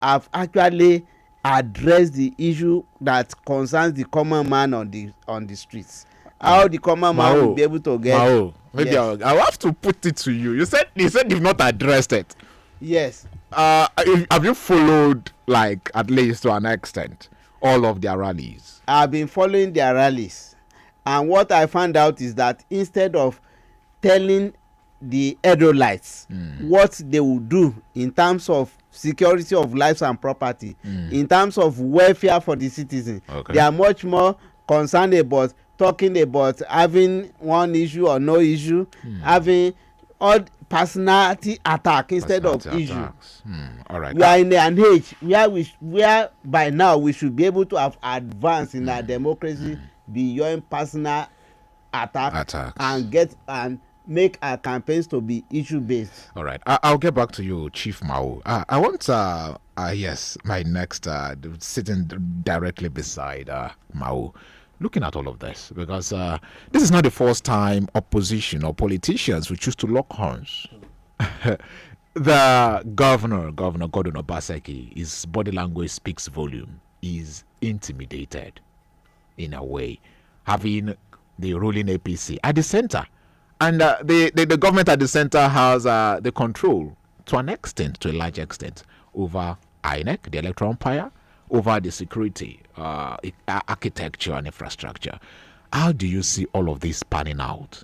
have actually addressed the issue that concerns the common man on the streets. How the common man will be able to get. Maybe yes. I'll have to put it to you. You said you've not addressed it. Yes. Have you followed, like, at least to an extent, all of their rallies? I've been following their rallies, and what I found out is that instead of telling the Edo-lights what they will do in terms of security of lives and property, in terms of welfare for the citizen, they are much more concerned about talking about having one issue or no issue, having all personality attack instead of issue. All right. We are in an age where by now we should be able to have advanced in our democracy beyond personal attacks. And make our campaigns to be issue based. All right. I'll get back to you, Chief Mao. I want my next sitting directly beside Mao, looking at all of this, because this is not the first time opposition or politicians will choose to lock horns. The governor Gordon Obaseki, his body language speaks volume. He's intimidated in a way, having the ruling APC at the center. And the government at the center has the control, to a large extent, over INEC, the electoral umpire, over the security, architecture and infrastructure. How do you see all of this panning out?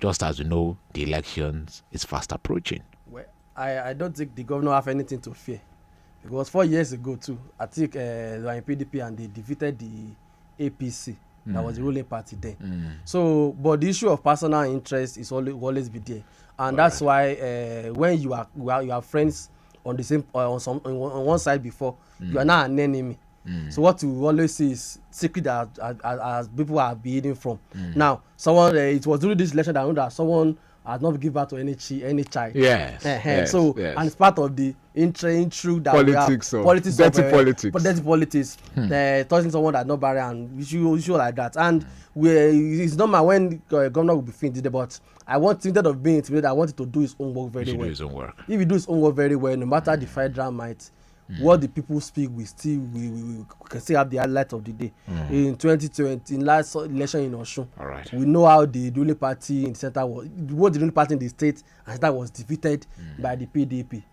Just as you know, the elections is fast approaching. Well, I don't think the governor have anything to fear. Because 4 years ago too, I think they were in PDP and they defeated the APC. That was the ruling party then. So, but the issue of personal interest is always be there, and that's why when you are friends on the same on one side before, you are now an enemy. So what you always see is secret as people are behaving from. Now, someone it was during this election that I know that someone has not given birth to any child. Yes. And it's part of the intro that politics, we have politics, dirty politics, touching someone that not barrier and issue like that. And it's normal when governor will be finished, but I want, instead of being intimidated, I want it to do his own work very well. If he do his own work very well, no matter the federal might, what the people speak, we can still have the highlight of the day. In 2020, in last election in Osun, we know how the ruling party in the center was, what the ruling party in the state and that was defeated by the PDP.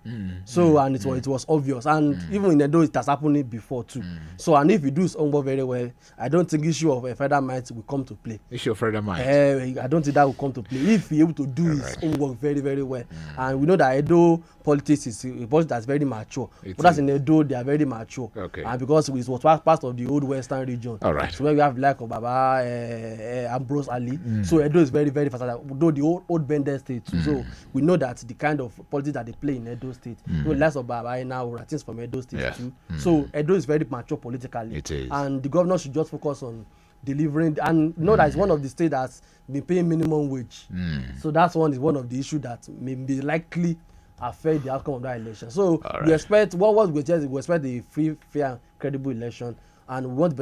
So and it was obvious, and even in Edo it has happened before too. So and if he do his own work very well, I don't think issue of federal might will come to play. Issue of federal might. I don't think that will come to play if he able to do his own work very, very well. And we know that Edo politics is a politics that's very mature. But in Edo, they are very mature. And because it was part of the old western region. So where we have like Baba Ambrose Ali. So Edo is very, very fast. Though the old Bender state. So we know that the kind of politics that they play in Edo state. So less of Baba now or things from Edo state too. So Edo is very mature politically. It is. And the governor should just focus on delivering, and know that it's one of the states that's been paying minimum wage. So that's one of the issues that may be likely affect the outcome of that election. So we expect we expect a free, fair, and credible election, and we want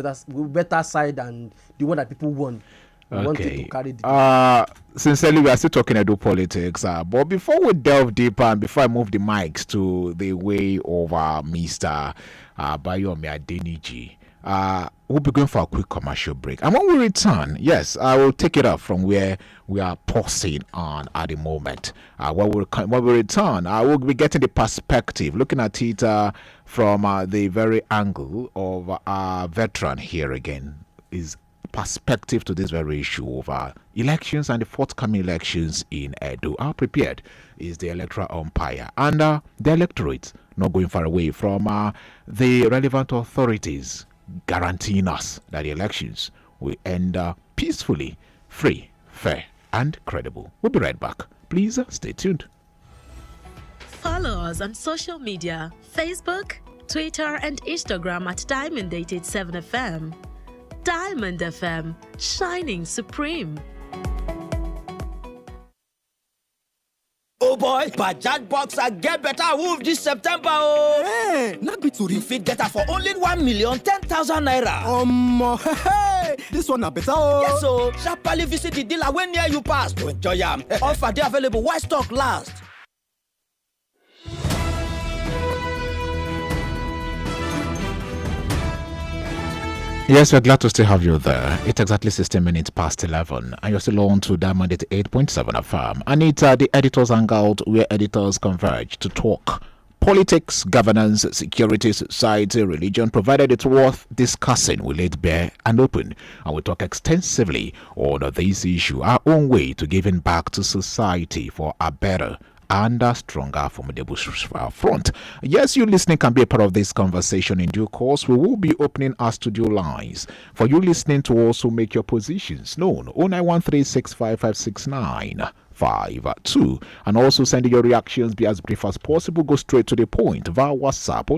better side and the one that people want. We want it to carry the sincerely, we are still talking Edo politics, but before we delve deeper and before I move the mics to the way of Mr. Bayomi Adeniji, we'll be going for a quick commercial break. And when we return, yes, I will take it up from where we are pausing on at the moment. When we return, I will be getting the perspective, looking at it from the very angle of a veteran here again, is perspective to this very issue of elections and the forthcoming elections in Edo. How prepared is the electoral umpire and the electorate, not going far away from the relevant authorities, guaranteeing us that the elections will end peacefully, free, fair, and credible. We'll be right back. Please stay tuned. Follow us on social media, Facebook, Twitter, and Instagram at Diamond87FM. Diamond FM, shining supreme. Oh boy, Bajaj Boxer get better move this September. Oh, hey, not be too. You fit get her for only 1,010,000 naira. Hey, this one a better. Oh. Yes, so sharply visit the dealer when near you pass to enjoy them. Offer they available while stock last. Yes, we're glad to still have you there. It's exactly 16 minutes past 11, and you're still on to Diamond 88.7 FM. And it's the Editors Hangout, where editors converge to talk politics, governance, security, society, religion, provided it's worth discussing. We lay it bare and open, and we talk extensively on this issue, our own way to giving back to society for a better and a stronger formidable front. Yes, you listening can be a part of this conversation in due course. We will be opening our studio lines for you listening to also make your positions known. 0913-655-6952, and also send your reactions, be as brief as possible. Go straight to the point via WhatsApp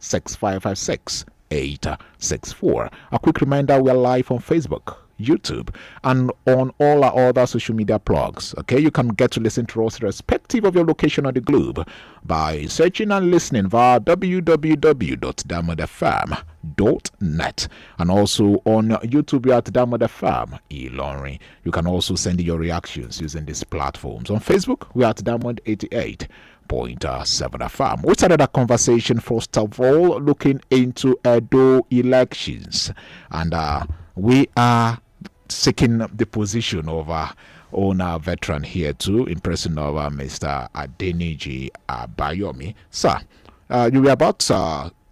0913-655-6864. A quick reminder, we are live on Facebook, YouTube, and on all our other social media plugs. Okay, you can get to listen to us irrespective of your location on the globe by searching and listening via www.diamondfm.net, and also on YouTube we are at Diamond FM Ilorin. You can also send your reactions using these platforms. On Facebook we are at Diamond 88.7 FM. We started a conversation first of all looking into Edo elections, and we are seeking the position of our own veteran here too, in person of Mr. Adeniji Bayomi. Sir, you were about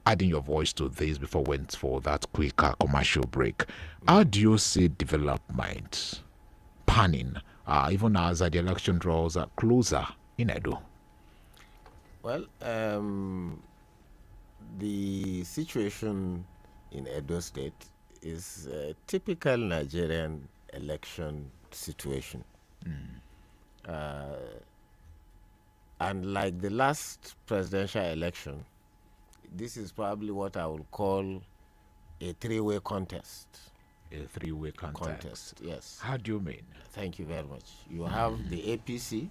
adding your voice to this before we went for that quick commercial break. How do you see development panning, even as the election draws closer in Edo? Well, the situation in Edo State is a typical Nigerian election situation. And like the last presidential election, this is probably what I would call a three-way contest. A three-way contest. Yes. How do you mean? Thank you very much. You have the APC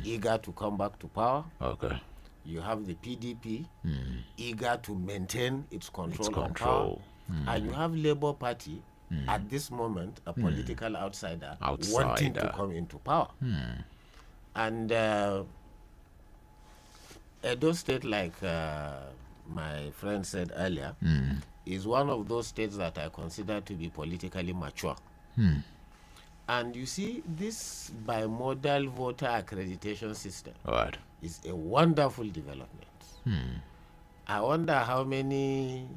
eager to come back to power. Okay. You have the PDP eager to maintain its control on power. And you have Labour Party at this moment, a political outsider wanting to come into power. And Edo State, like my friend said earlier, is one of those states that I consider to be politically mature. And you see, this bimodal voter accreditation system is a wonderful development. I wonder how many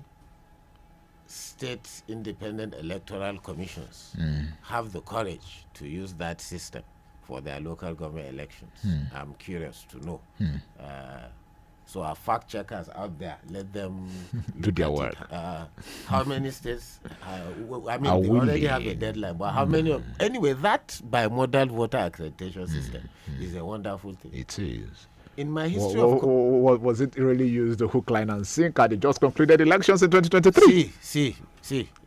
state independent electoral commissions have the courage to use that system for their local government elections. I'm curious to know. So our fact checkers out there, let them do their work. How many states? I mean, they already have a deadline, but how many? Anyway, that bimodal voter accreditation system is a wonderful thing. It is. In my history was it really used the hook, line, and sinker? They just concluded elections in 2023. See.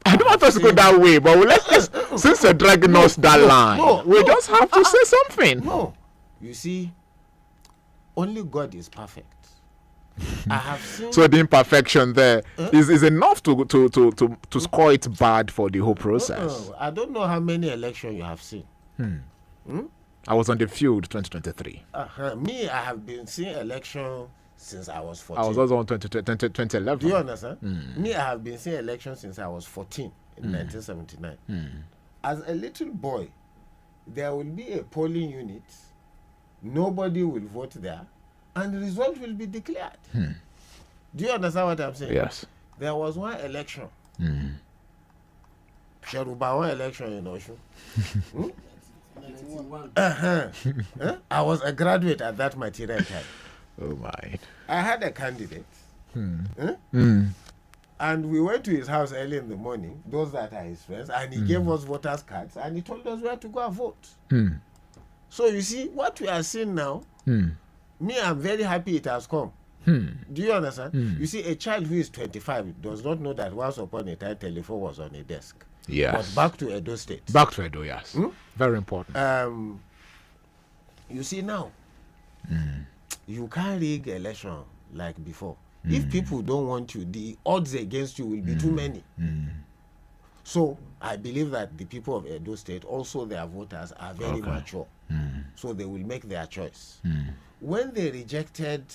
I don't want us to go that way, but let's since they're dragging us that line, we just have to say something. No, you see, only God is perfect. I have seen. So the imperfection there is enough to score it bad for the whole process. I don't know how many elections you have seen. I was on the field 2023. Me, I have been seeing election since I was 14. I was also on 2011. Do you understand? Me, I have been seeing elections since I was 14 in 1979. As a little boy, there will be a polling unit. Nobody will vote there, and the result will be declared. Do you understand what I'm saying? Yes. There was one election. Sheruba one election in Oshun. I was a graduate at that material time. Oh my. I had a candidate. And we went to his house early in the morning, those that are his friends, and he gave us voters' cards and he told us where to go and vote. So you see, what we are seeing now, me, I'm very happy it has come. Do you understand? You see, a child who is 25 does not know that once upon a time telephone was on a desk. Yes. But back to Edo State. Back to Edo, yes. Very important. You see now, you can't rig election like before. If people don't want you, the odds against you will be too many. So I believe that the people of Edo State, also their voters, are very mature. So they will make their choice. When they rejected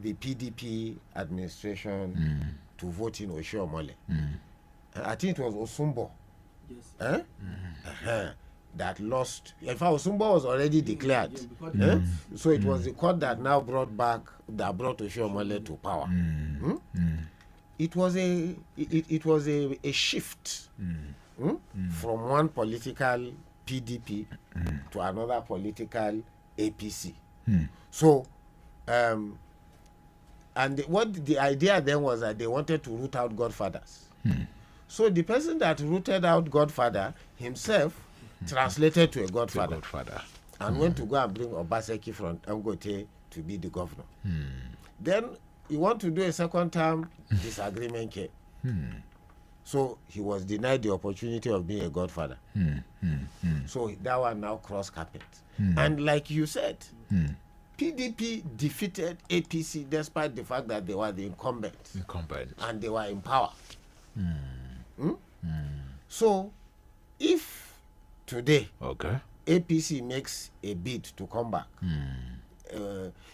the PDP administration to vote in Oshiomhole, I think it was Osumbo. Yes. That lost. In fact, Osumbo was already declared. So it was the court that now brought Oshiomhole to power. It was a shift from one political PDP to another political APC. So, and what the idea then was that they wanted to root out godfathers. So the person that rooted out godfather himself translated to a godfather, and went to go and bring Obaseki from Angote to be the governor. Then he want to do a second term, disagreement came. So he was denied the opportunity of being a godfather. So that one now cross carpet. And like you said, PDP defeated APC despite the fact that they were the incumbents. And they were in power. So if today APC makes a bid to come back,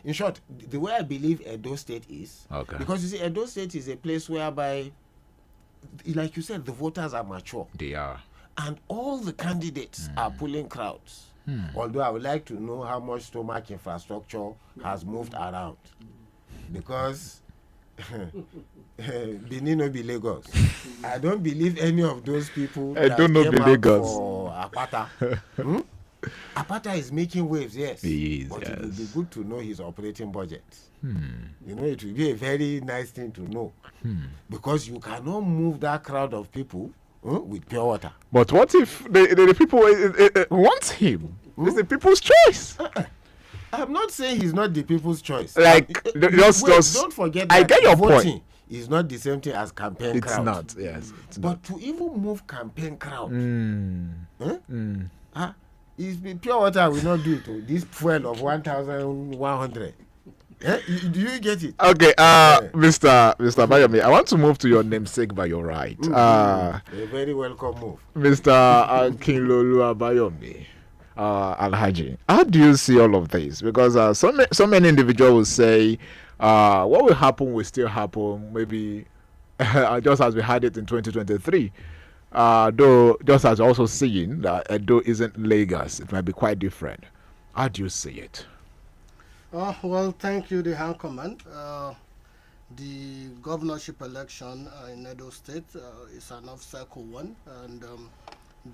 in short, the way I believe Edo State is, because you see, Edo State is a place whereby, like you said, the voters are mature. They are. And all the candidates are pulling crowds. Although I would like to know how much stomach infrastructure has moved around. Because Benin no be Lagos. I don't believe any of those people I don't know came be out Lagos. for Apata. Apata is making waves, yes. He is, but yes. it would be good to know his operating budget. You know, it will be a very nice thing to know. Because you cannot move that crowd of people with pure water. But what if the people want him? It's the people's choice. I'm not saying he's not the people's choice. Like, just don't forget that I get your voting point. is not the same thing as campaign It's crowd. not, yes. It's But to even move campaign crowd, it's pure water will not do it. Oh. This fuel of 1,100. Do you get it? Okay, Mr. Bayomi, I want to move to your namesake by your right. A very welcome move. Mr. Akinlolu Abayomi, Alhaji, how do you see all of this? Because so many individuals will say, what will happen will still happen, maybe just as we had it in 2023. Though, just as also seeing that Edo isn't Lagos, it might be quite different. How do you see it? Well, thank you, the Hand Command. The governorship election in Edo State is an off-cycle one, and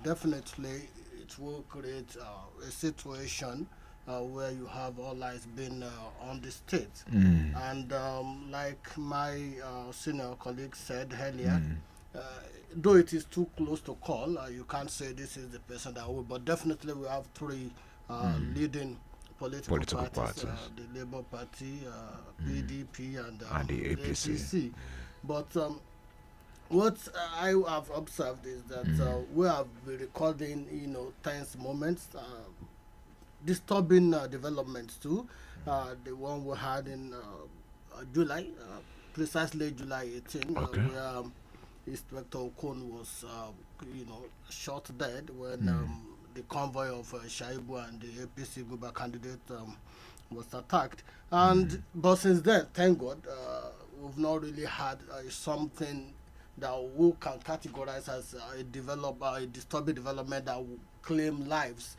definitely it will create a situation where you have all eyes being on the state. And like my senior colleague said earlier, though it is too close to call, you can't say this is the person that will, but definitely we have three leading political parties. The Labour Party, PDP, and the APC. But what I have observed is that we have been recording, tense moments, disturbing developments too. The one we had in July, precisely July 18, where Inspector Okon was, shot dead when the convoy of Shaibu and the APC Guba candidate was attacked. And but since then, thank God, we've not really had something that we can categorize as a disturbing development that will claim lives.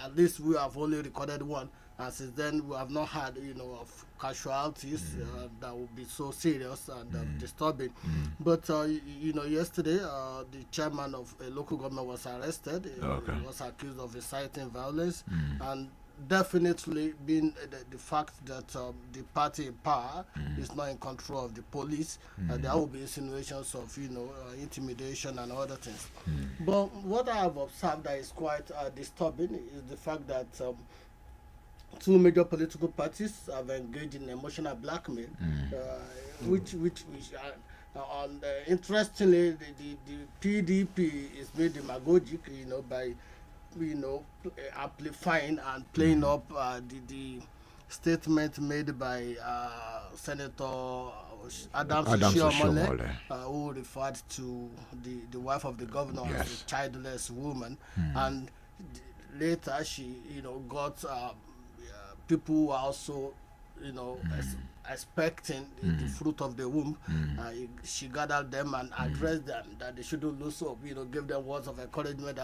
At least we have only recorded one, and since then we have not had of casualties that would be so serious and disturbing. But yesterday the chairman of a local government was arrested. He was accused of inciting violence, and definitely being the fact that the party in power is not in control of the police, there will be insinuations of intimidation and other things. But what I have observed that is quite disturbing is the fact that two major political parties have engaged in emotional blackmail, which interestingly, the PDP is made demagogic, by amplifying and playing up the statement made by Senator Adams Oshiomhole, who referred to the wife of the governor as a childless woman, and later she got people who are also expecting the fruit of the womb, she gathered them and addressed them that they shouldn't lose hope, give them words of encouragement.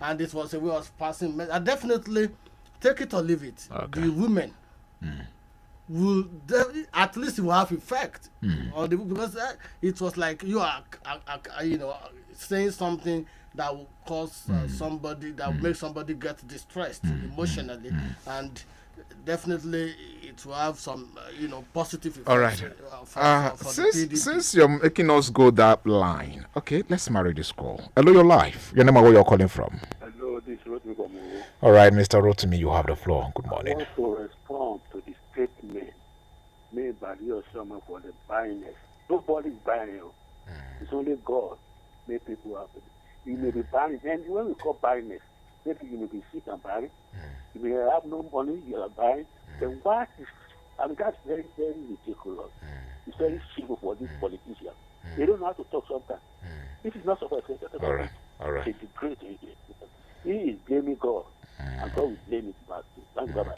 And this was a way of passing. I definitely take it or leave it. Okay. The women will at least it will have effect because it was like you are saying something that will cause somebody, that will make somebody get distressed emotionally, and definitely it will have some positive effects. All right. Since you're making us go that line, okay, let's marry this call. Hello, your life. Your name and where you're calling from. Hello, this is Rotimi from Owo. All right, Mr. Rotimi, you have the floor. Good morning. I want to respond to the statement made by your sermon for the barrenness. Nobody is barren. It's only God make people happy. You may be barren, and when we call barrenness, maybe you may be sick and barren. You may have no money, you are barren. Then what is, that's very, very ridiculous. It's very simple for these politicians. They don't know how to talk sometimes. This is not sophisticated. All right. It's a great idea. He is blaming God, and God will blame it back to. Thank God.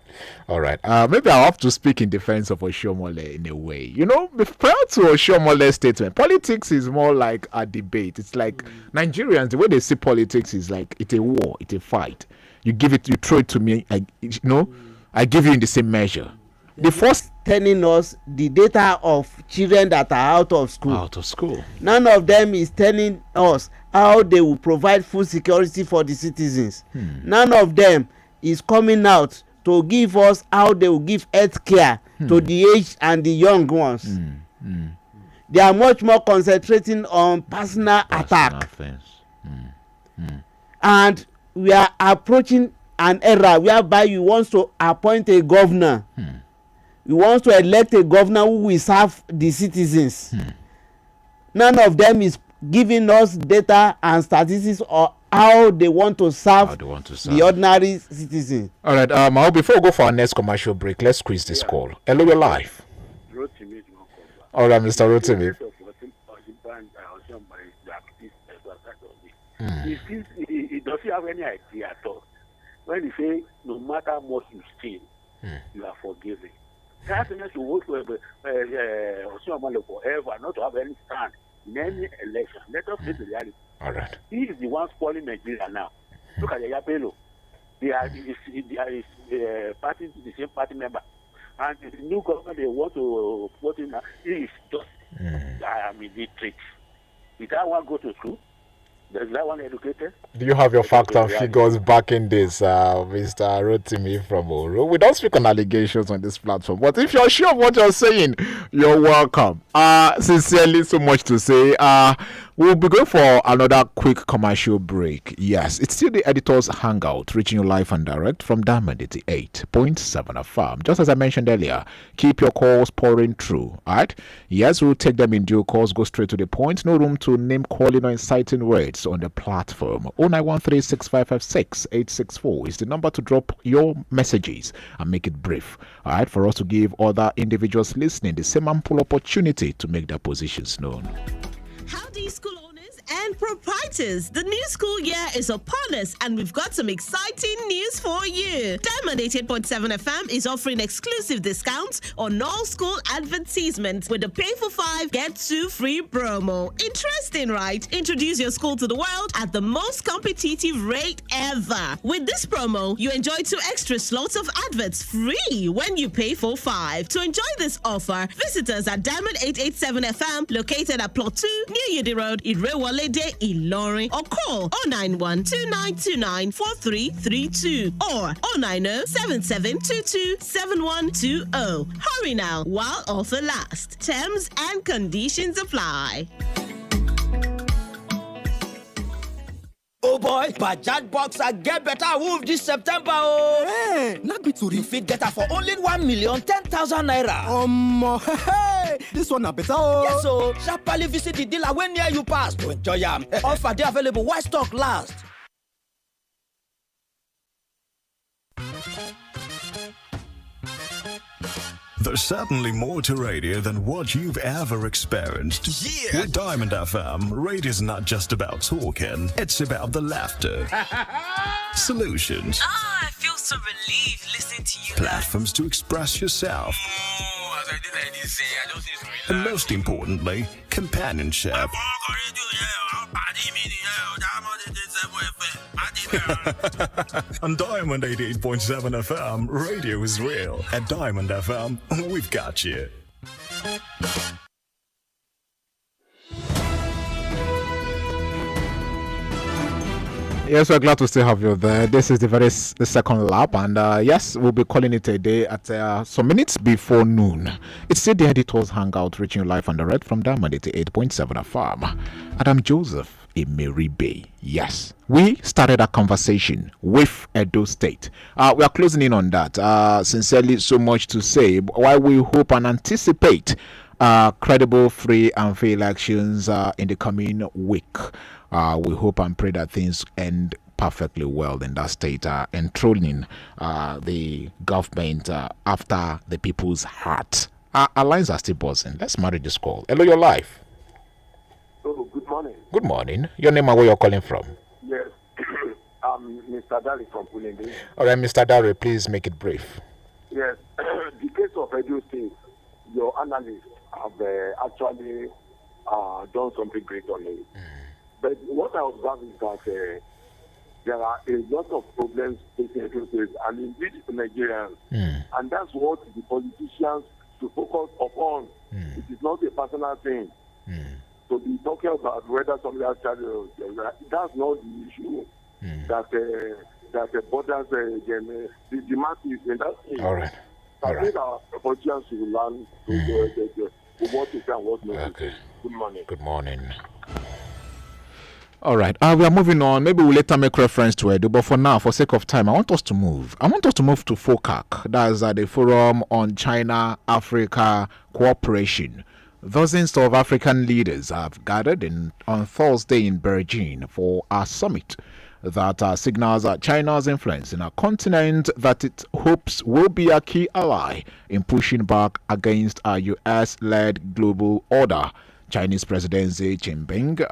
All right. Maybe I'll have to speak in defense of Oshiomhole in a way. Prior to Oshiomole's statement, politics is more like a debate. It's like Nigerians, the way they see politics is like it's a war, it's a fight. You throw it to me, I give you in the same measure. The first telling us the data of children that are out of school. Out of school. None of them is telling us how they will provide food security for the citizens. None of them is coming out to give us how they will give health care to the aged and the young ones. They are much more concentrating on personal attack. And we are approaching an era whereby you want to appoint a governor. You want to elect a governor who will serve the citizens. None of them is giving us data and statistics or how they want to serve the ordinary citizen. All right, before we go for our next commercial break, let's squeeze this call. Hello, your life. All right, Mr. Rotimi. He doesn't have any idea at all. When he say, no matter how much you steal, you are forgiven. Happiness to work for Oshiomhole forever, not to have any stand in any election. Let us face the reality. All right. He is the one spoiling Nigeria now. Look at Yaya. They are party, the same party member. And the new government they want to vote in, he is just, illiterate. Did that one go to school? Does that one educated? Do you have your facts and figures backing this, Mr. Rotimi from Oro? We don't speak on allegations on this platform, but if you're sure of what you're saying, you're welcome. Sincerely, so much to say. We'll be going for another quick commercial break. Yes, it's still the editor's Hangout, reaching you live and direct from Diamond 88.7 FM. Just as I mentioned earlier, keep your calls pouring through. All right? Yes, we'll take them in due course, go straight to the point. No room to name calling or inciting words on the platform. 09136556864 is the number to drop your messages and make it brief. All right? For us to give other individuals listening the same ample opportunity to make their positions known. Howdy, school owners and proprietors. The new school year is upon us, and we've got some exciting news for you. Diamond 88.7 FM is offering exclusive discounts on all school advertisements with the Pay for 5, Get 2 free promo. Interesting, right? Introduce your school to the world at the most competitive rate ever. With this promo, you enjoy 2 extra slots of adverts free when you pay for 5. To enjoy this offer, visit us at Diamond 887 FM, located at Plot 2, New Yidi Road, Irewolede, Ilorin, or call 091-2929-4332 or 090-7722-7120. Hurry now while offer lasts. Terms and conditions apply. Oh boy, Bajaj Boxer get better move this September. Oh, hey, not be too. You fit get her for only 1,010,000 naira. Hey, this one na better. Oh. Yes, so sharply visit the dealer when near you pass to enjoy am. Offer dey available while stock last. There's certainly more to radio than what you've ever experienced. Yeah. With Diamond FM, radio's not just about talking, it's about the laughter, solutions, I feel so relieved listening to you. platforms to express yourself, And most importantly, companionship. On Diamond 88.7 FM, radio is real. At Diamond FM, we've got you. Yes, we're glad to still have you there. This is the second lap, and yes, we'll be calling it a day at some minutes before noon. It's still the editor's hangout, reaching you live on the red from Diamond 88.7 FM. Adam Joseph Emeribe. Yes, we started a conversation with Edo State. We are closing in on that. Sincerely, so much to say. While we hope and anticipate credible, free, and fair elections in the coming week. We hope and pray that things end perfectly well in that state, enthroning the government after the people's heart. Our lines are still buzzing. Let's marry this call. Hello, your life. Oh, good morning. Good morning. Your name and where you're calling from? Yes, I'm Mr. Dari from Pulende. All right, Mr. Dari, please make it brief. Yes, the case of Edo State, your analysts have actually done something great on it. But what I observe is that there are a lot of problems facing Edo State and indeed Nigerians. And that's what the politicians should focus upon. It is not a personal thing. To be talking about whether somebody has charged, that's not the issue. That borders the masses in that thing. All right. I think our politicians should learn to what to say and what not to say. Good morning. Good morning. All right, we are moving on. Maybe we'll later make reference to Edo, but for now, for sake of time, I want us to move. I want us to move to FOCAC. That's the Forum on China-Africa Cooperation. Dozens of African leaders have gathered on Thursday in Beijing for a summit that signals China's influence in a continent that it hopes will be a key ally in pushing back against a U.S.-led global order. Chinese President Xi Jinping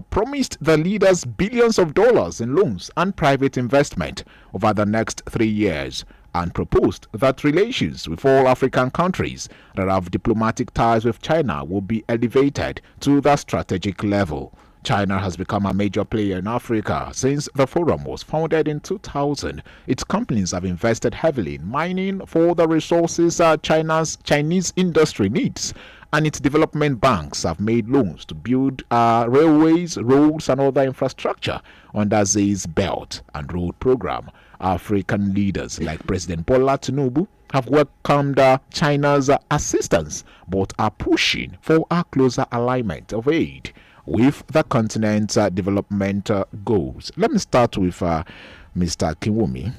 promised the leaders billions of dollars in loans and private investment over the next 3 years and proposed that relations with all African countries that have diplomatic ties with China will be elevated to the strategic level. China has become a major player in Africa since the forum was founded in 2000. Its companies have invested heavily in mining for the resources Chinese industry needs, and its development banks have made loans to build railways, roads, and other infrastructure under Xi's Belt and Road Program. African leaders like President Bola Tinubu have welcomed China's assistance, but are pushing for a closer alignment of aid with the continent's development goals. Let me start with Mr. Kiwumi.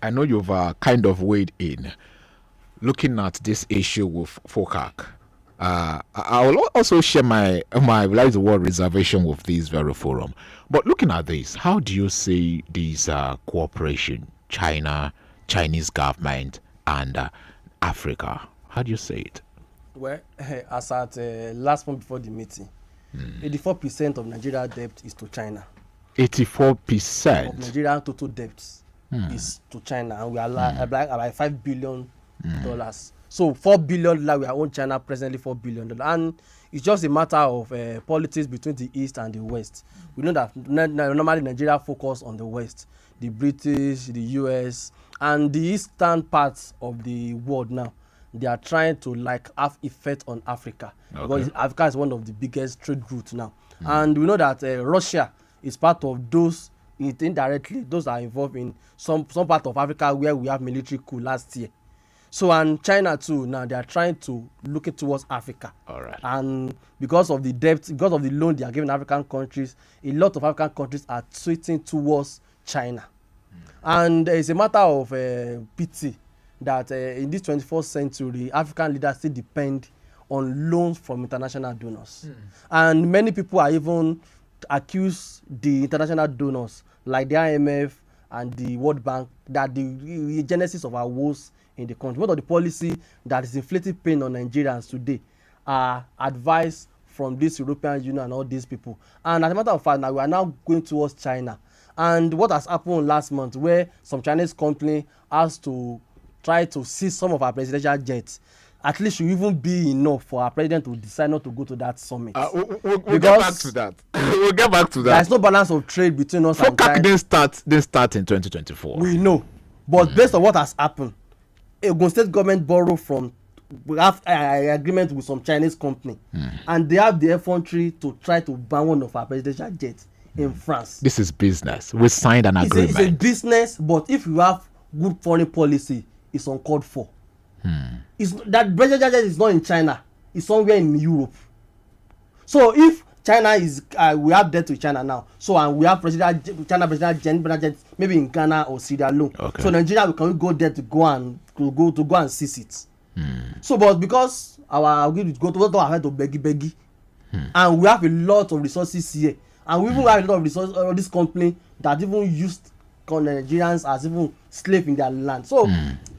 I know you've kind of weighed in looking at this issue with FOCAC. I will also share my like the word reservation with this very forum. But looking at this, how do you see this cooperation, Chinese government, and Africa? How do you see it? Well, as at last month before the meeting, 84% of Nigeria debt is to China. 84% of Nigerian total debt is to China, and we are like $5 billion. So $4 billion we are own China presently $4 billion, and it's just a matter of politics between the East and the West. We know that normally Nigeria focus on the West, the British, the US, and the eastern parts of the world now. They are trying to have effect on Africa, because Africa is one of the biggest trade routes now, and we know that Russia is part of those indirectly. Those are involved in some part of Africa where we have military coup last year. So, and China too, now they are trying to look towards Africa. All right. And because of the debt, because of the loan they are giving African countries, a lot of African countries are tweeting towards China. And it's a matter of pity that in this 21st century, African leaders still depend on loans from international donors. And many people are even accuse the international donors, like the IMF and the World Bank, that the genesis of our woes in the country. What of the policy that is inflicting pain on Nigerians today are advice from this European Union and all these people. And as a matter of fact, now we are now going towards China. And what has happened last month, where some Chinese company has to try to seize some of our presidential jets. at least should even be enough for our president to decide not to go to that summit. We'll get back to that. We'll get back to that. There's no balance of trade between us and China. Didn't start in 2024. We know, but based on what has happened, Ogun State government borrowed from, we have an agreement with some Chinese company, and they have the effrontery to try to ban one of our presidential jets in France. This is business. We signed an agreement. It's a business, but if you have good foreign policy, it's uncalled for. It's that presidential jet is not in China; it's somewhere in Europe. So if China is, we have debt with China now. So and we have China presidential jet maybe in Ghana or Sierra Leone. Okay. So Nigeria we can go there to go and seize it. So, but because our we go to our head to beggy, and we have a lot of resources here, and we even have a lot of resources on this company that even used Nigerians as even slave in their land. So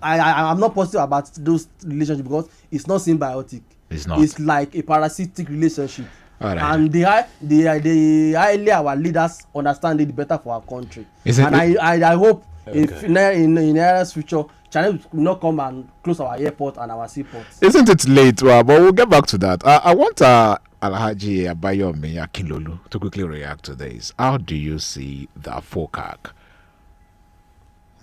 I'm not positive about those relationships because it's not symbiotic. It's not. It's like a parasitic relationship. All right. And the highly our leaders understand it better for our country. I hope if in the nearest future China will not come and close our airport and our seaports. Isn't it late? But we'll get back to that. I want Alhaji Abayomi Akinlolu to quickly react to this. How do you see the FOCAC?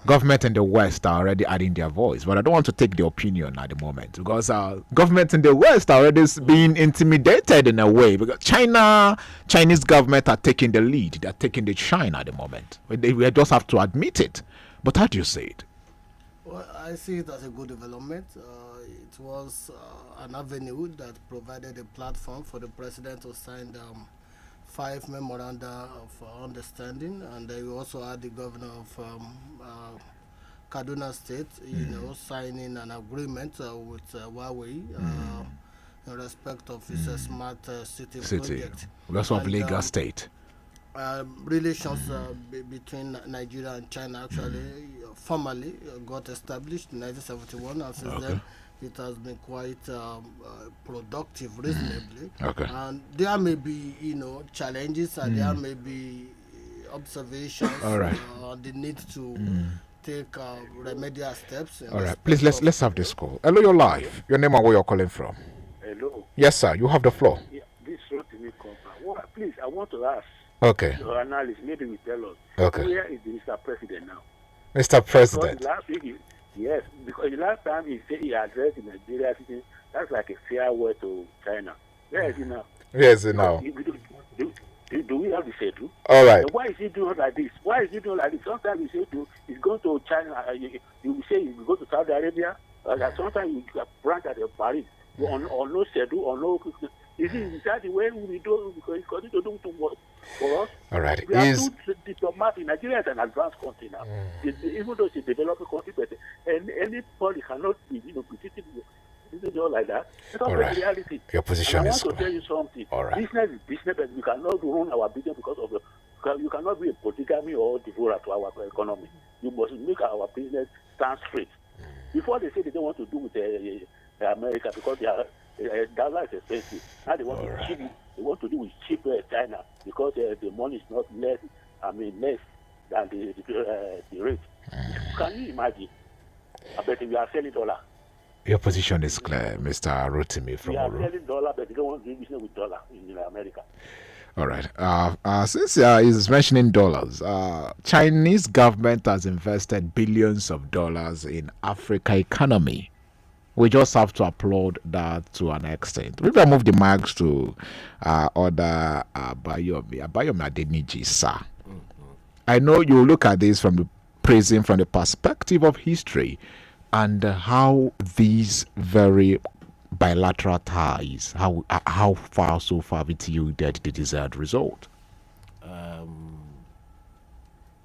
Government in the West are already adding their voice, but I don't want to take the opinion at the moment because government in the West are already being intimidated in a way because Chinese government are taking the lead. They're taking the shine at the moment. We just have to admit it. But how do you see it? Well, I see it as a good development. It was an avenue that provided a platform for the president to sign 5 memoranda of understanding, and we also had the governor of Kaduna State, signing an agreement with Huawei in respect of its smart city project. We also have Lagos State. Relations between Nigeria and China actually formally got established in 1971, and since then it has been quite productive reasonably. And there may be challenges, and there may be observations on the need to take remedial steps. All right, please let's have this call. Hello, you're live. Your name and where you're calling from. Hello. Yes, sir. You have the floor. Yeah, this is Rotimi Kompa. Please, I want to ask. Okay. Your analyst, maybe we tell us. Okay. Where is the Mr. President now? Mr. President. Because last week, yes, because the last time he said he addressed in Nigeria, that's like a farewell to China. Where is he now? Where is he now? Do we have the schedule? All right. And why is he doing like this? Sometimes you say he's going to China. You say he will go to Saudi Arabia. Sometimes you branch at Paris on no schedule, on no. Is that the way we do? Because he's going to do too much for us. All right. We are too diplomatic. Nigeria is an advanced country now. Even though it's a developing country, but anybody cannot be, treated like that. It's not the reality. Your position is. I want to tell you something. All right. Business is business, but we cannot run our business because of you cannot be a polygamy or devourer to our economy. You must make our business stand straight. Before they say they don't want to do with America because their dollar is expensive. Now they want to cheap. They want to do with cheap China because the money is not less than the rate. Can you imagine? I bet we are selling dollar. Your position is clear, Mr. Rotimi from Oro. We are selling dollar, but they don't want to do business with dollar in America. All right. Since he's mentioning dollars, Chinese government has invested billions of dollars in Africa economy. We just have to applaud that to an extent. Maybe I move the mics to other Abayomi Adeniji, sir. I know you look at this from the perspective of history and how these very bilateral ties, how far so far it yielded the desired result.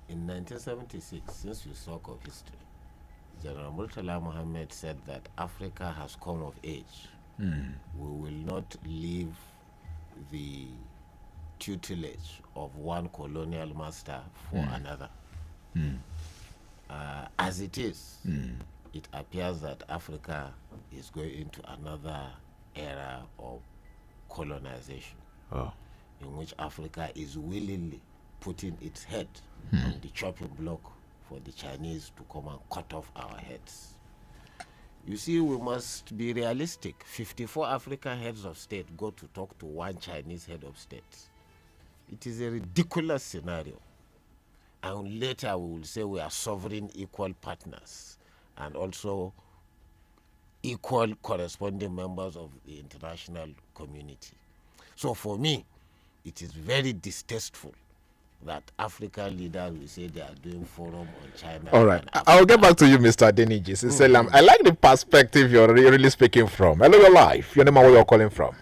In 1976, since we talk of history, General Murtala Mohammed said that Africa has come of age. We will not leave the tutelage of one colonial master for another. As it is, it appears that Africa is going into another era of colonization, in which Africa is willingly putting its head on the chopping block for the Chinese to come and cut off our heads. You see, we must be realistic. 54 African heads of state go to talk to one Chinese head of state. It is a ridiculous scenario. And later we will say we are sovereign equal partners and also equal corresponding members of the international community. So for me, it is very distasteful that African leaders will say they are doing forum on China. All right. I'll get back to you, Mr. Adeniji. I like the perspective you're really speaking from. Hello, your life. Your name and where you're calling from.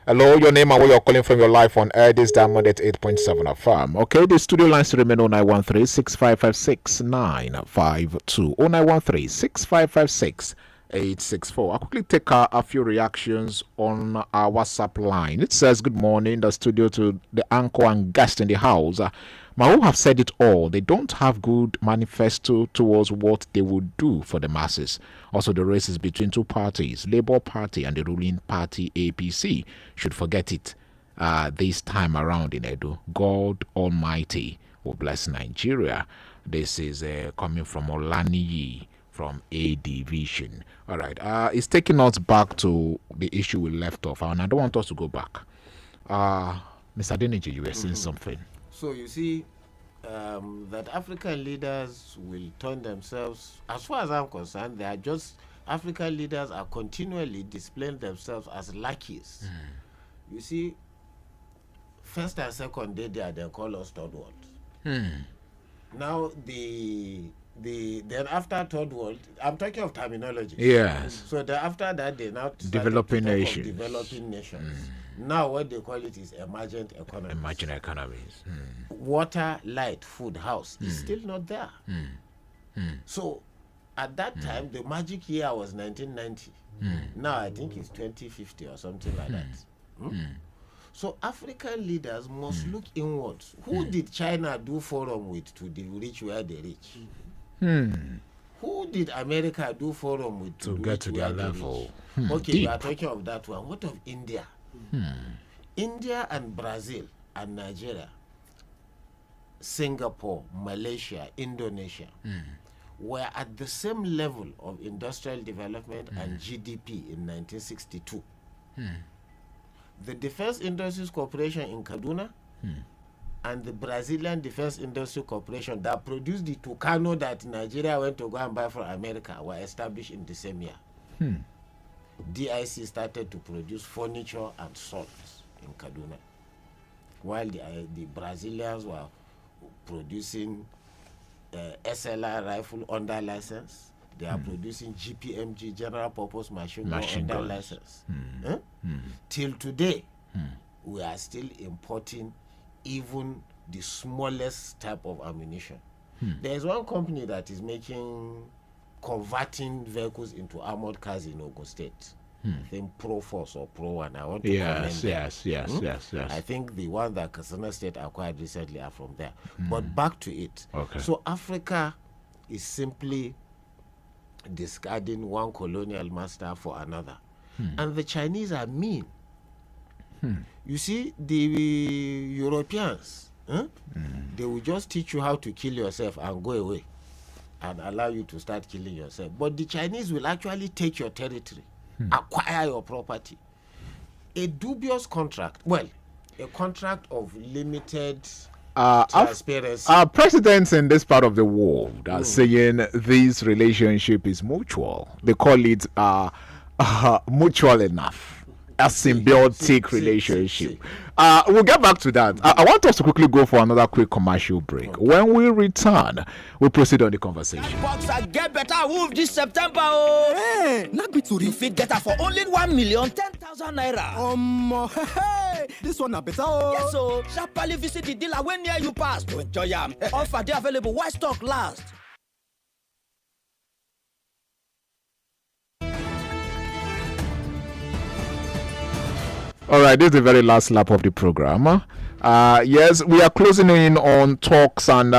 Hello, your name and where you're calling from. Your life on air. This Diamond at 8.7 FM. Okay, the studio lines remain 0913 6556 952. 0913 6556 864. I'll quickly take a few reactions on our WhatsApp line. It says, good morning, the studio to the anchor and guest in the house. Mahu have said it all. They don't have good manifesto towards what they would do for the masses. Also, the race is between two parties, Labour Party and the ruling party APC. Should forget it this time around in Edo. God Almighty will bless Nigeria. This is coming from Olaniyi from A Division. All right. It's taking us back to the issue we left off, and I don't want us to go back. Mr. Adeniji, you were saying something. So you see that African leaders will turn themselves, as far as I'm concerned, they are just, African leaders are continually displaying themselves as lackeys. You see, first and second day they call us third world. Now then after third world, I'm talking of terminology. Yes. So after that they now developing nations. Developing nations. Now what they call it is emergent economies. Emergent economies. Water, light, food, house is still not there. So at that time the magic year was 1990. Now I think it's 2050 or something like that. So African leaders must look inwards. Who did China do forum with to reach where they reach? Who did America do forum with to get to their level? Okay, we are talking of that one. What of India? India and Brazil and Nigeria, Singapore, Malaysia, Indonesia were at the same level of industrial development and GDP in 1962. The Defense Industries Corporation in Kaduna and the Brazilian Defense Industry Corporation that produced the Tucano that Nigeria went to go and buy from America were established in the same year. DIC started to produce furniture and salt in Kaduna, while the Brazilians were producing SLR rifle under license. They are producing GPMG, General Purpose Machine Gun under license. Till today, we are still importing even the smallest type of ammunition. There is one company that is converting vehicles into armored cars in Ogun State. I think Pro Force or Pro One. I want to commend them. Yes. I think the one that Katsina State acquired recently are from there. But back to it. Okay. So Africa is simply discarding one colonial master for another. And the Chinese are mean. You see, the Europeans, they will just teach you how to kill yourself and go away and allow you to start killing yourself. But the Chinese will actually take your territory, acquire your property. A dubious contract, a contract of limited transparency. Our presidents in this part of the world are saying this relationship is mutual. They call it mutual enough. A symbiotic relationship. We'll get back to that. I want us to quickly go for another quick commercial break. When we return, we'll proceed on the conversation. Box get better move this September. Oh. Hey, not be too. You fit get her for only 1,010,000 naira. Hey, this one a better. Oh. Yes, so sharply visit the dealer when near you pass to enjoy them. Offer they available while stock last. All right, this is the very last lap of the program. Yes, we are closing in on talks and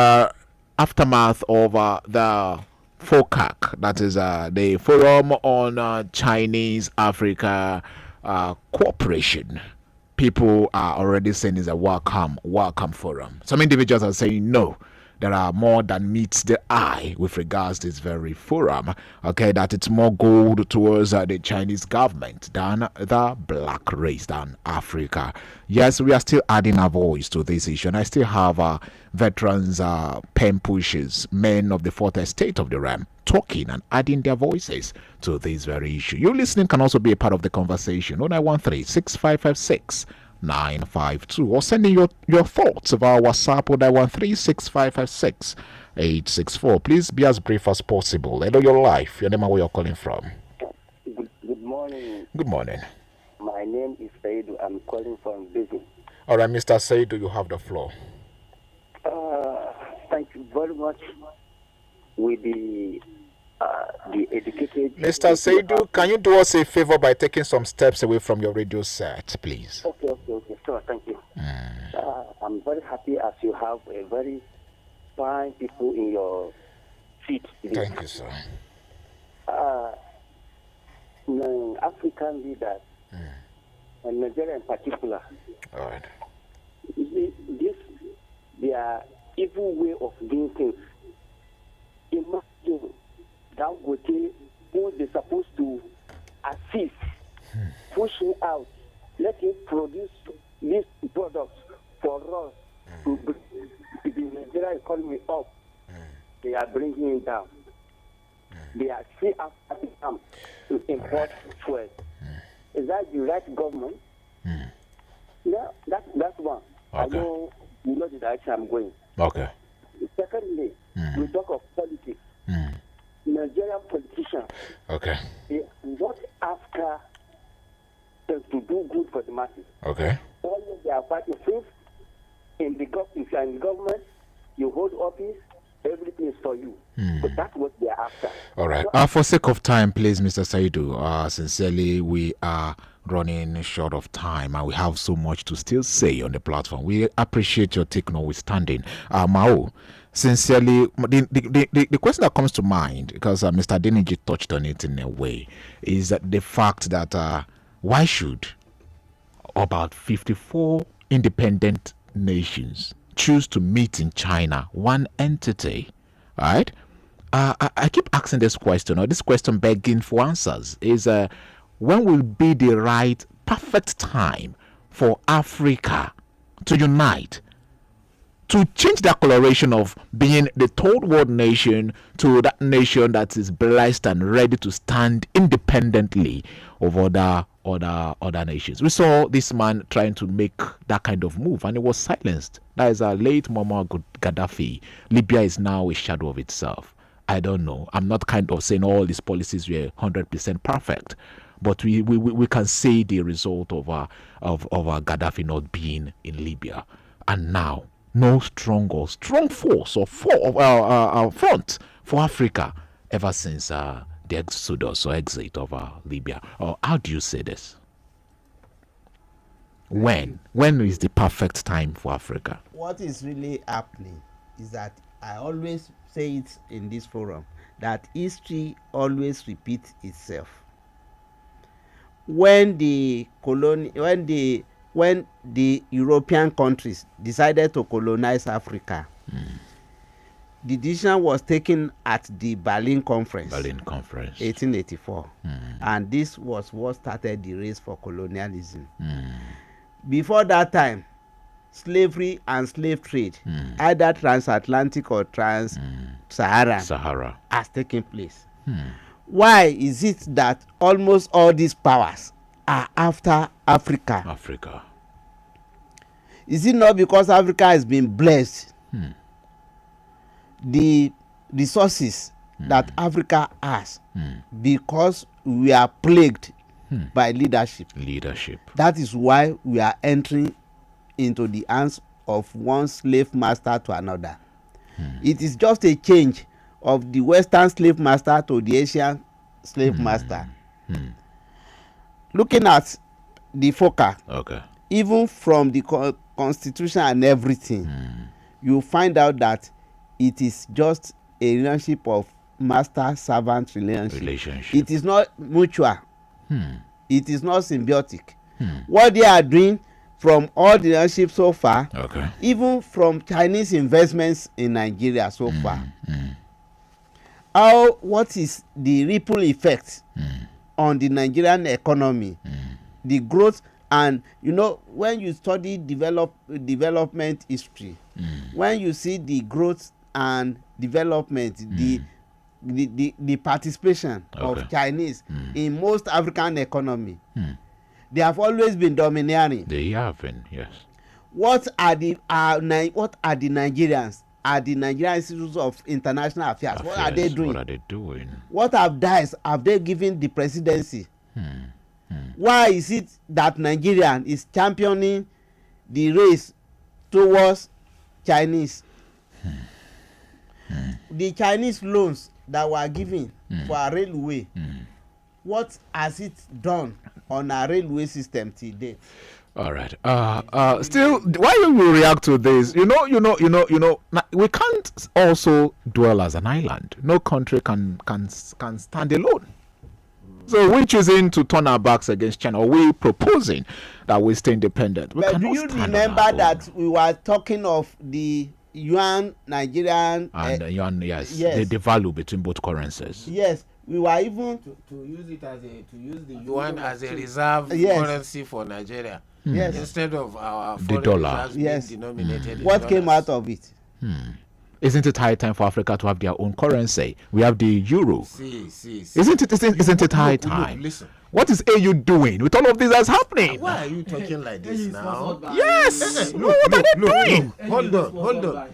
aftermath of the FOCAC, that is the Forum on Chinese Africa Cooperation. People are already saying it's a welcome forum. Some individuals are saying no, there are more than meets the eye with regards to this very forum. Okay, that it's more gold towards the Chinese government than the black race, than Africa. Yes, we are still adding our voice to this issue, and I still have veterans, pen pushers, men of the fourth estate of the realm, talking and adding their voices to this very issue. You listening can also be a part of the conversation. 0913 6556 952, or sending your thoughts via WhatsApp 0913 6556 864. Please be as brief as possible. Hello, your life, your name and where you're calling from. Good morning. Good morning. My name is Saidu. I'm calling from Beijing. All right, Mr. Saidu, you have the floor. Thank you very much. With the educated... Mr. Saidu, can you do us a favor by taking some steps away from your radio set, please? Okay. Sure, thank you. I'm very happy as you have a very fine people in your seat. Thank you, sir. African leaders, and Nigeria in particular, all right. Their evil way of doing things. Imagine that who they're supposed to assist, pushing out, let him produce these products for us to bring the Nigerian economy up. They are bringing it down. They are still asking them to import fuel. Is that the right government? Yeah, that's one. Okay. You know the direction I'm going. Okay. Secondly, we talk of politics. Nigerian politicians, okay, they are not after to do good for the masses. Okay. Only they are fighting since in the government, you hold office, everything is for you. So that's what they are after. All right. For sake of time, please, Mr. Saidu, sincerely, we are running short of time and we have so much to still say on the platform. We appreciate your take notwithstanding. Mao, sincerely, the question that comes to mind, because Mr. Deniji touched on it in a way, is that the fact that why should about 54 independent nations choose to meet in China, one entity, right? I keep asking this question, or this question begging for answers, is when will be the right, perfect time for Africa to unite, to change the coloration of being the third world nation to that nation that is blessed and ready to stand independently of other nations. We saw this man trying to make that kind of move and it was silenced. That is our late Muammar Gaddafi. Libya is now a shadow of itself. I don't know. I'm not kind of saying all these policies were 100% perfect, but we can see the result of Gaddafi not being in Libya, and now no strong force or front for Africa ever since the exodus or exit of Libya. Or how do you say this? When is the perfect time for Africa? What is really happening is that I always say it in this forum, that history always repeats itself. When the European countries decided to colonize Africa, the decision was taken at the Berlin Conference. 1884. And this was what started the race for colonialism. Before that time, slavery and slave trade, either transatlantic or trans-Sahara, has taken place. Why is it that almost all these powers are after Africa? Is it not because Africa has been blessed? The resources that Africa has, because we are plagued by leadership. That is why we are entering into the hands of one slave master to another. It is just a change of the Western slave master to the Asian slave master. Looking at the FOCA, even from the constitution and everything, you find out that it is just a relationship of master-servant relationship. It is not mutual. It is not symbiotic. What they are doing from all the relationship so far, Okay. even from Chinese investments in Nigeria so far. What is the ripple effect on the Nigerian economy, the growth, and when you study development history, when you see the growth and development, the participation of Chinese in most African economy, they have always been domineering. They have been, yes. What are the Nigerians? Are the Nigerian Institutes of International Affairs? What are they doing? What are they doing? What have they given the presidency? Why is it that Nigerian is championing the race towards Chinese? The Chinese loans that were given for our railway, what has it done on our railway system today? All right. Still, why you will react to this? We can't also dwell as an island. No country can stand alone. So we're choosing to turn our backs against China, or we're proposing that we stay independent. But do you remember that we were talking of the yuan Nigerian and yuan, yes, the value between both currencies? Yes, we were even to use it as the yuan as a reserve currency for Nigeria. Yes, instead of our the dollar being denominated in what dollars. Came out of it? Isn't it high time for Africa to have their own currency? We have the euro. Isn't it high time? Listen. What is AU doing with all of this that's happening? Why are you talking like this now? Yes. What are they doing? Hold on.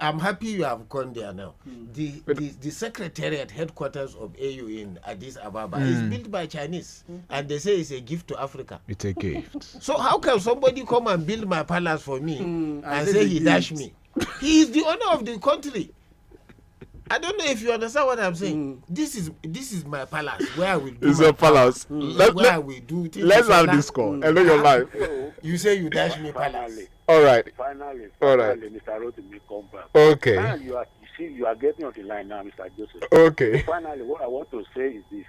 I'm happy you have gone there now. The secretariat headquarters of AU in Addis Ababa is built by Chinese, and they say it's a gift to Africa. It's a gift. So how can somebody come and build my palace for me and say he dashed me? He is the owner of the country. I don't know if you understand what I'm saying. This is my palace where I will do. It's a palace. Where we do things. Let's have this call. Hello, your life. You say you dash me palace. All right. Finally, Mr. Rotimi come back. Okay. Now you are getting on the line now, Mr. Joseph. Okay. Finally, what I want to say is this: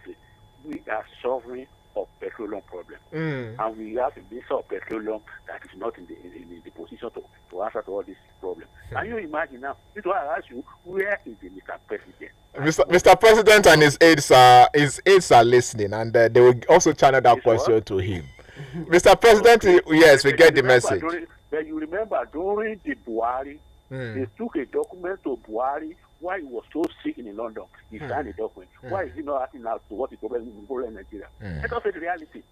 we are suffering of petroleum problem, and we have a minister of petroleum that is not in the position to answer to all these problems. Can you imagine now? This is why I ask you, where is the Mr. President? Mr. President and his aides are listening, and they will also channel that question to him. Mr. President, yes, we get the message. But you remember during the Buhari, they took a document to Buhari while he was so sick in London. He signed a document. Why is he not acting out to what is the problem in Nigeria? Let us say the reality.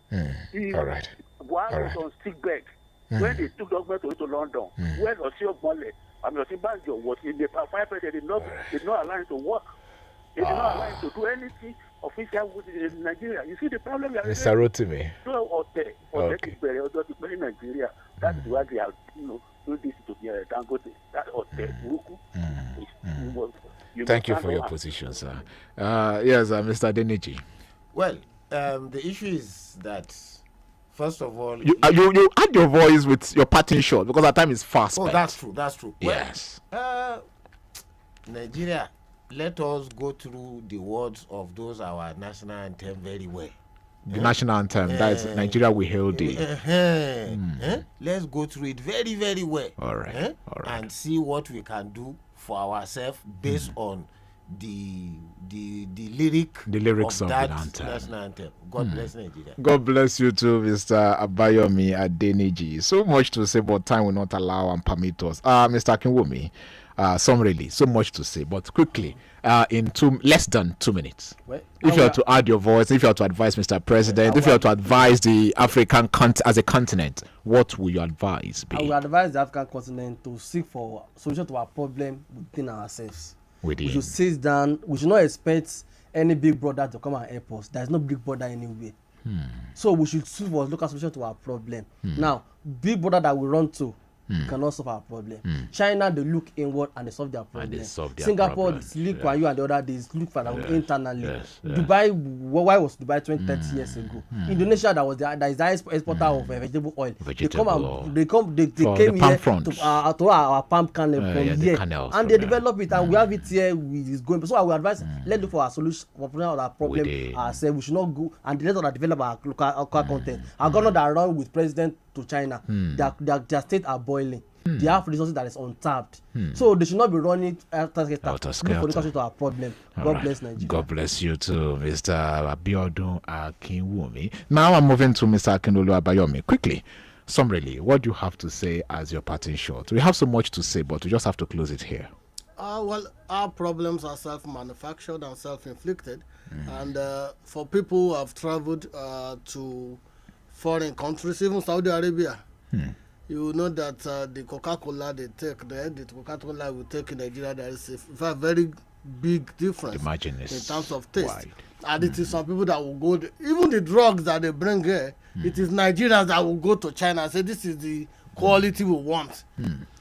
All right. Buhari was on sick bed when they took document to London. When Osio Mole, Osinbajo was in the fire, they did not allow him to work. They did not allow him to do anything official in Nigeria. You see the problem? Mr. Rotimi. In Nigeria, that is why they are, do this to the Dangote. That Thank you for your position, sir. Yes, Mr. Deniji. Well, the issue is that, first of all, you add your voice with your parting shot because our time is fast. Oh, that's true. Yes. Well, Nigeria, let us go through the words of those our national anthem very well. The national anthem, that is Nigeria We Hail Thee. Let's go through it very, very well. All right. And see what we can do for ourselves based on the lyrics of that national anthem. God bless Nigeria. God bless you too, Mr. Abayomi Adeniji. So much to say, but time will not allow and permit us. Mr. Akinwumi, so much to say, but quickly, in less than 2 minutes. If you are to add your voice, if you are to advise Mr. President, if you are to advise the African as a continent, what will your advice be? I will advise the African continent to seek for solution to our problem within ourselves. We should sit down. We should not expect any big brother to come and help us. There is no big brother anywhere. So we should seek for local solution to our problem. Now, big brother that we run to cannot solve our problem. China, they look inward and they solve their problem. Singapore, Lee Kuan Yew and the other, they look for them internally. Dubai, why was Dubai 20-30 years ago? Indonesia, that is the highest exporter of vegetable oil. They came here to our palm kernel from here, and they develop it, and we have it here. It's going. So I will advise, let's look for our solution for our problem ourselves. We should not go and let us develop our local content. Our governor that run with President to China. Their state are boiling. They have resources that is untapped. So they should not be running after to our problem. God bless Nigeria. God bless you too, Mr. Abiodun Akinwumi. Now I'm moving to Mr. Akinolu Abayomi. Quickly, summarily, what do you have to say as your parting shot? We have so much to say, but we just have to close it here. Well, our problems are self-manufactured and self-inflicted. And for people who have traveled to foreign countries, even Saudi Arabia, you know that the Coca-Cola they take there, the Coca-Cola we take in Nigeria, there is a very big difference in terms of taste. Wide. And it is some people that will go, even the drugs that they bring here, it is Nigerians that will go to China and say this is the quality we want.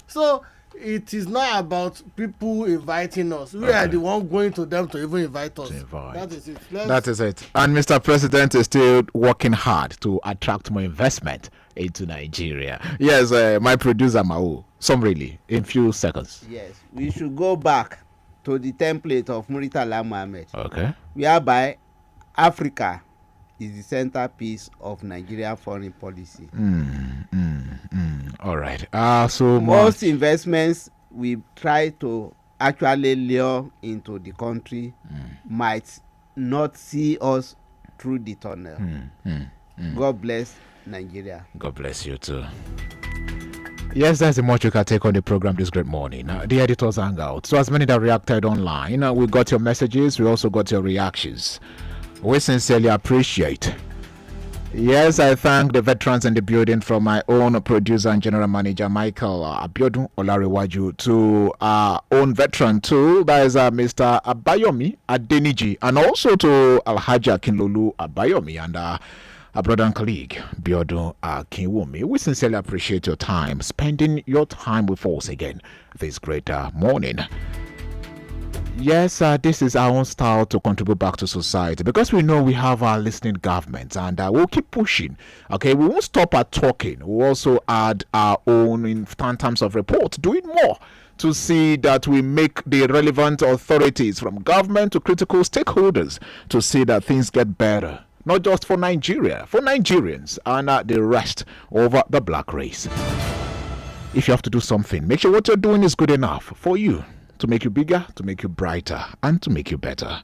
So it is not about people inviting us. We are the one going to them to even invite us. That is it. That is it. And Mr. President is still working hard to attract more investment into Nigeria. Yes, my producer Mao, summarily, in few seconds. Yes, we should go back to the template of Murtala Mohammed. Okay. Whereby Africa is the centerpiece of Nigerian foreign policy. All right. So most investments we try to actually lure into the country might not see us through the tunnel. God bless Nigeria. God bless you too. Yes, that's the much you can take on the program this great morning. The editors Hangout. So as many that reacted online, we got your messages. We also got your reactions. We sincerely appreciate. Yes, I thank the veterans in the building, from my own producer and general manager Michael Abiodun Olarewaju to our own veteran too, that is Mr. Abayomi Adeniji, and also to Alhaja Akinlolu Abayomi and our brother and colleague Biodun Akinwumi. We sincerely appreciate your time, spending your time with us again this great morning. Yes, this is our own style to contribute back to society, because we know we have our listening government, and we'll keep pushing. Okay, we won't stop at talking. We'll also add our own in terms of report, doing more to see that we make the relevant authorities, from government to critical stakeholders, to see that things get better. Not just for Nigeria, for Nigerians and the rest of the black race. If you have to do something, make sure what you're doing is good enough for you, to make you bigger, to make you brighter, and to make you better.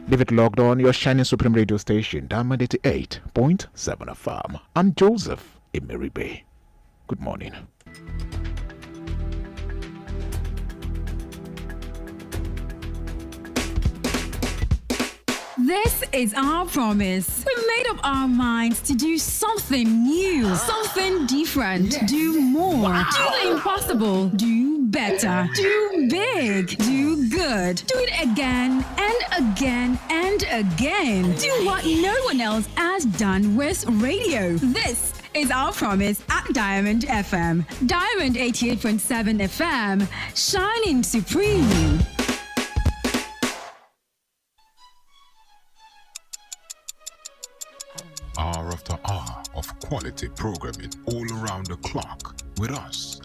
Leave it logged on your shining supreme radio station, Diamond 88.7 FM. I'm Joseph Emeribe. Good morning. This is our promise. We made up our minds to do something new, something different, do more, do the impossible, do better, do big, do good, do it again and again and again. Do what no one else has done with radio. This is our promise at Diamond FM. Diamond 88.7 FM, shining supreme. Hour after hour of quality programming all around the clock with us